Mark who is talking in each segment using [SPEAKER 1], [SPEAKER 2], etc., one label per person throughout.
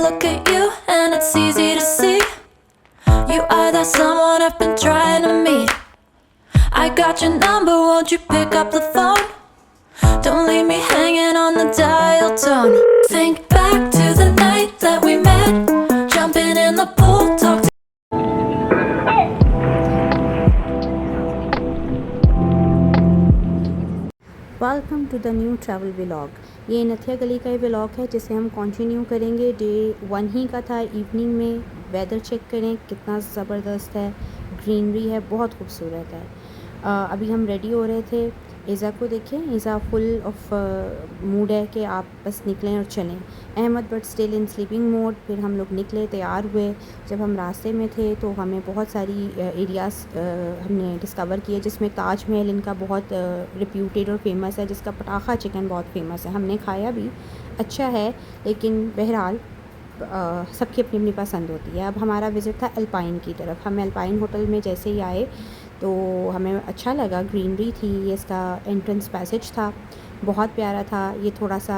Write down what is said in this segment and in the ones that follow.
[SPEAKER 1] look at you and it's easy to see you are that someone I've been trying to meet. I got your number, won't you pick up the phone? Don't leave me hanging on the dial tone. Think back to the night that we met, jumping in the pool, talk to
[SPEAKER 2] welcome to the new travel vlog. ये नथिया गली का ही vlog है जिसे हम continue करेंगे। Day 1 ही का था। Evening में वेदर चेक करें कितना ज़बरदस्त है, ग्रीनरी है, बहुत खूबसूरत है। अभी हम रेडी हो रहे थे। ईज़ा को देखें, ईज़ा फुल ऑफ मूड है कि आप बस निकलें और चलें। Ahmad but still in sleeping mode. फिर हम लोग निकले, तैयार हुए। जब हम रास्ते में थे तो हमें बहुत सारी एरियाज़ हमने डिस्कवर किए, जिसमें ताज महल इनका बहुत रिप्यूटेड और फेमस है, जिसका पटाखा चिकन बहुत फेमस है। हमने खाया भी, अच्छा है, लेकिन बहरहाल सबकी अपनी अपनी पसंद होती है। अब हमारा विज़िट था अल्पाइन की तरफ। हम अल्पाइन होटल में जैसे ही आए तो हमें अच्छा लगा, ग्रीनरी थी। ये इसका एंट्रेंस पैसेज था, बहुत प्यारा था। ये थोड़ा सा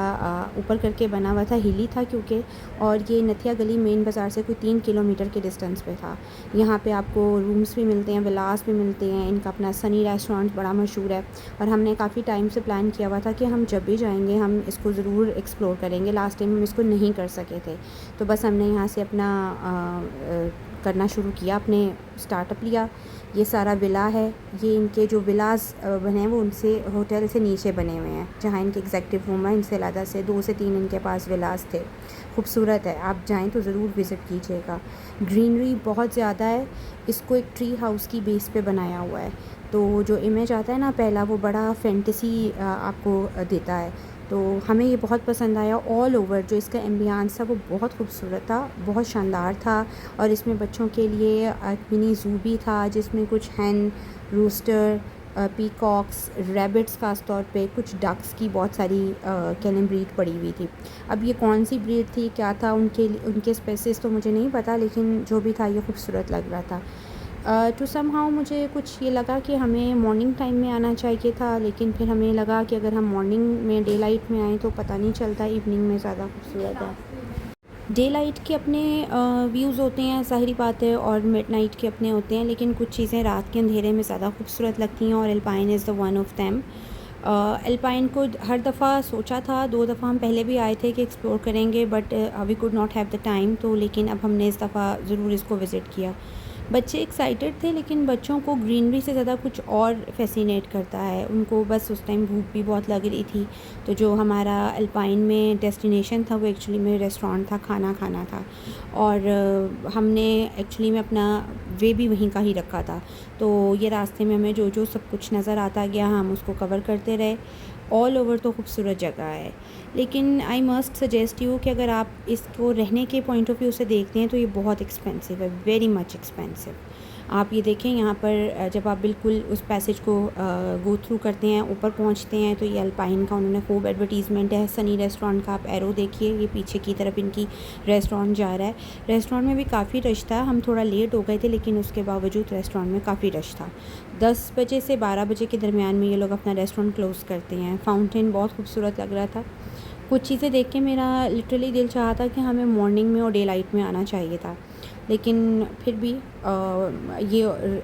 [SPEAKER 2] ऊपर करके बना हुआ था, हिली था क्योंकि, और ये नथिया गली मेन बाज़ार से कोई 3 किलोमीटर के डिस्टेंस पे था। यहाँ पे आपको रूम्स भी मिलते हैं, विलास भी मिलते हैं। इनका अपना सनी रेस्टोरेंट बड़ा मशहूर है और हमने काफ़ी टाइम से प्लान किया हुआ था कि हम जब भी जाएंगे हम इसको ज़रूर एक्सप्लोर करेंगे। लास्ट टाइम हम इसको नहीं कर सके थे, तो बस हमने यहाँ से अपना करना शुरू किया, अपने स्टार्टअप लिया। ये सारा विला है। ये इनके जो विलास बने हैं वो उनसे होटल से नीचे बने हुए हैं, जहाँ इनके एग्जेक्टिव रूम है। इनसे अलग से 2 से 3 इनके पास विलास थे। खूबसूरत है, आप जाएं तो ज़रूर विज़िट कीजिएगा। ग्रीनरी बहुत ज़्यादा है। इसको एक ट्री हाउस की बेस पे बनाया हुआ है, तो जो इमेज आता है ना पहला, वो बड़ा फैंटेसी आपको देता है। तो हमें ये बहुत पसंद आया। ऑल ओवर जो इसका एम्बियंस था वो बहुत खूबसूरत था, बहुत शानदार था। और इसमें बच्चों के लिए मिनी ज़ू भी था, जिसमें कुछ हैन, रूस्टर, पीकॉक्स, रैबिट्स ख़ास तौर पे, कुछ डक्स की बहुत सारी कैनन ब्रीड पड़ी हुई थी। अब ये कौन सी ब्रीड थी, क्या था, उनके स्पेसिस तो मुझे नहीं पता, लेकिन जो भी था ये खूबसूरत लग रहा था। टू सम हाउ मुझे कुछ ये लगा कि हमें मॉर्निंग टाइम में आना चाहिए था, लेकिन फिर हमें लगा कि अगर हम मॉर्निंग में डे लाइट में आएँ तो पता नहीं चलता, इवनिंग में ज़्यादा खूबसूरत है। डे लाइट के अपने व्यूज़ होते हैं, ज़ाहिरी बात है, और मिड नाइट के अपने होते हैं, लेकिन कुछ चीज़ें रात के अंधेरे में ज़्यादा खूबसूरत लगती हैं, और alpine is the one of them. Alpine को हर दफ़ा सोचा था, 2 दफ़ा हम पहले भी आए थे कि एक्सप्लोर करेंगे, but we could not have the time, तो लेकिन अब हमने इस दफ़ा ज़रूर इसको विज़िट किया। बच्चे एक्साइटेड थे, लेकिन बच्चों को ग्रीनरी से ज़्यादा कुछ और फैसिनेट करता है। उनको बस उस टाइम भूख भी बहुत लग रही थी, तो जो हमारा अल्पाइन में डेस्टिनेशन था वो एक्चुअली में रेस्टोरेंट था, खाना खाना था, और हमने एक्चुअली में अपना वे भी वहीं का ही रखा था। तो ये रास्ते में हमें जो जो सब कुछ नज़र आता गया हम उसको कवर करते रहे। ऑल ओवर तो खूबसूरत जगह है, लेकिन आई मस्ट सजेस्ट यू कि अगर आप इसको रहने के पॉइंट ऑफ व्यू से देखते हैं तो ये बहुत एक्सपेंसिव है, वेरी मच एक्सपेंसिव। आप ये देखें, यहाँ पर जब आप बिल्कुल उस पैसेज को गो थ्रू करते हैं, ऊपर पहुँचते हैं, तो ये अल्पाइन का उन्होंने खूब एडवर्टीज़मेंट है। सनी रेस्टोरेंट का आप एरो देखिए, ये पीछे की तरफ इनकी रेस्टोरेंट जा रहा है। रेस्टोरेंट में भी काफ़ी रश था, हम थोड़ा लेट हो गए थे, लेकिन उसके बावजूद रेस्टोरेंट में काफ़ी रश था। 10 बजे से 12 बजे के दरमियान में ये लोग अपना रेस्टोरेंट क्लोज़ करते हैं। फाउंटेन बहुत खूबसूरत लग रहा था। कुछ चीज़ें देख के मेरा लिटरली दिल चाहा था कि हमें मॉर्निंग में और डे लाइट में आना चाहिए था, लेकिन फिर भी ये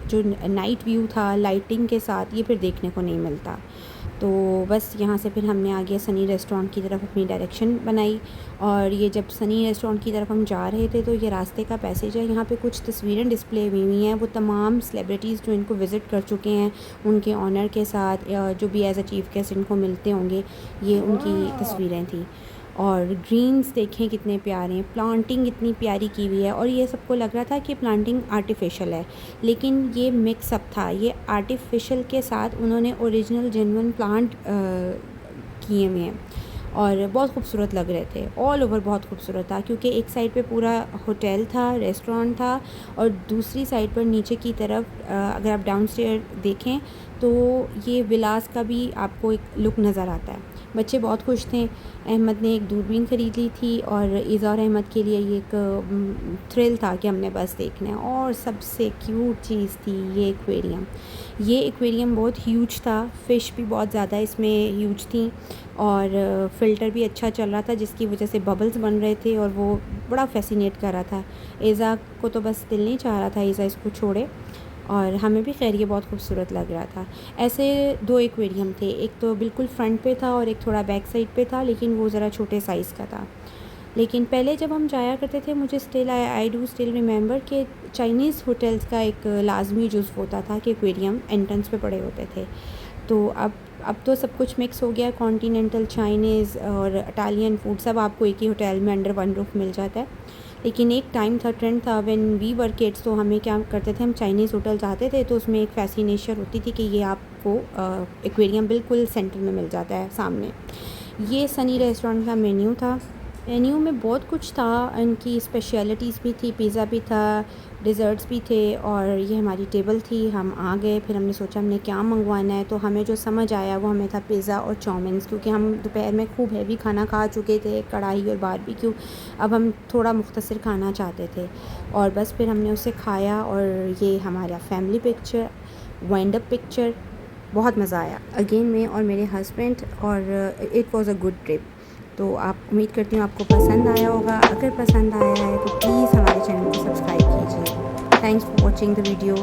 [SPEAKER 2] जो नाइट व्यू था लाइटिंग के साथ, ये फिर देखने को नहीं मिलता। तो बस यहाँ से फिर हमने आगे सनी रेस्टोरेंट की तरफ अपनी डायरेक्शन बनाई, और ये जब सनी रेस्टोरेंट की तरफ हम जा रहे थे तो ये रास्ते का पैसेज है, यहाँ पे कुछ तस्वीरें डिस्प्ले हुई हैं। वो तमाम सेलिब्रिटीज़ जो इनको विज़िट कर चुके हैं, उनके ऑनर के साथ, जो भी एज अ चीफ गेस्ट इनको मिलते होंगे, ये उनकी तस्वीरें थी। और ग्रीन्स देखें कितने प्यारे हैं, प्लांटिंग इतनी प्यारी की हुई है, और ये सबको लग रहा था कि प्लांटिंग आर्टिफिशियल है, लेकिन ये मिक्सअप था। ये आर्टिफिशियल के साथ उन्होंने ओरिजिनल जेन्युइन प्लांट किए हुए हैं, और बहुत खूबसूरत लग रहे थे। ऑल ओवर बहुत खूबसूरत था, क्योंकि एक साइड पे पूरा होटल था, रेस्टोरेंट था, और दूसरी साइड पर नीचे की तरफ अगर आप डाउनस्टेयर देखें तो ये विलास का भी आपको एक लुक नज़र आता है। बच्चे बहुत खुश थे। अहमद ने एक दूरबीन ख़रीद ली थी और ईज़ा और अहमद के लिए ये एक थ्रिल था कि हमने बस देखना है। और सबसे क्यूट चीज़ थी ये एक्वेरियम। ये एक्वेरियम बहुत ह्यूज था, फ़िश भी बहुत ज़्यादा इसमें ह्यूज थी और फ़िल्टर भी अच्छा चल रहा था जिसकी वजह से बबल्स बन रहे थे और वो बड़ा फ़ैसिनेट कर रहा था। ईज़ा को तो बस दिल नहीं चाह रहा था ईज़ा इसको छोड़े, और हमें भी खैर ये बहुत खूबसूरत लग रहा था। ऐसे 2 एक्वेरियम थे, एक तो बिल्कुल फ्रंट पे था और एक थोड़ा बैक साइड पे था, लेकिन वो ज़रा छोटे साइज़ का था। लेकिन पहले जब हम जाया करते थे, मुझे still I do still remember कि चाइनीज़ होटल्स का एक लाजमी जुज़ होता था कि एक्वेरियम एंट्रेंस पे पड़े होते थे। तो अब तो सब कुछ मिक्स हो गया, कॉन्टिनेंटल, चाइनीज़ और इटालियन फूड सब आपको एक ही होटल में अंडर वन रूफ मिल जाता है। लेकिन एक टाइम था, ट्रेंड था, व्हेन वी वर किड्स, तो हमें क्या करते थे, हम चाइनीज़ होटल जाते थे तो उसमें एक फ़ैसिनेशन होती थी कि ये आपको एक्वेरियम बिल्कुल सेंटर में मिल जाता है सामने। ये सनी रेस्टोरेंट का मेन्यू था। मेन्यू में बहुत कुछ था, इनकी स्पेशलिटीज़ भी थी, पिज़्ज़ा भी था, डिज़र्ट्स भी थे, और ये हमारी टेबल थी। हम आ गए, फिर हमने सोचा हमने क्या मंगवाना है, तो हमें जो समझ आया वो हमें था पिज़्ज़ा और चाउमीन्स, क्योंकि हम दोपहर में खूब हैवी खाना खा चुके थे, कढ़ाई और बारबेक्यू। अब हम थोड़ा मुख्तसर खाना चाहते थे और बस फिर हमने उसे खाया। और ये हमारा family picture, wind up picture, बहुत मज़ा आया अगेन में और मेरे हस्बैंड, और it was a good trip. तो आप उम्मीद करती हूँ आपको पसंद आया होगा। अगर पसंद आया है तो प्लीज़ हमारे चैनल को सब्सक्राइब कीजिए। Thanks for watching the video.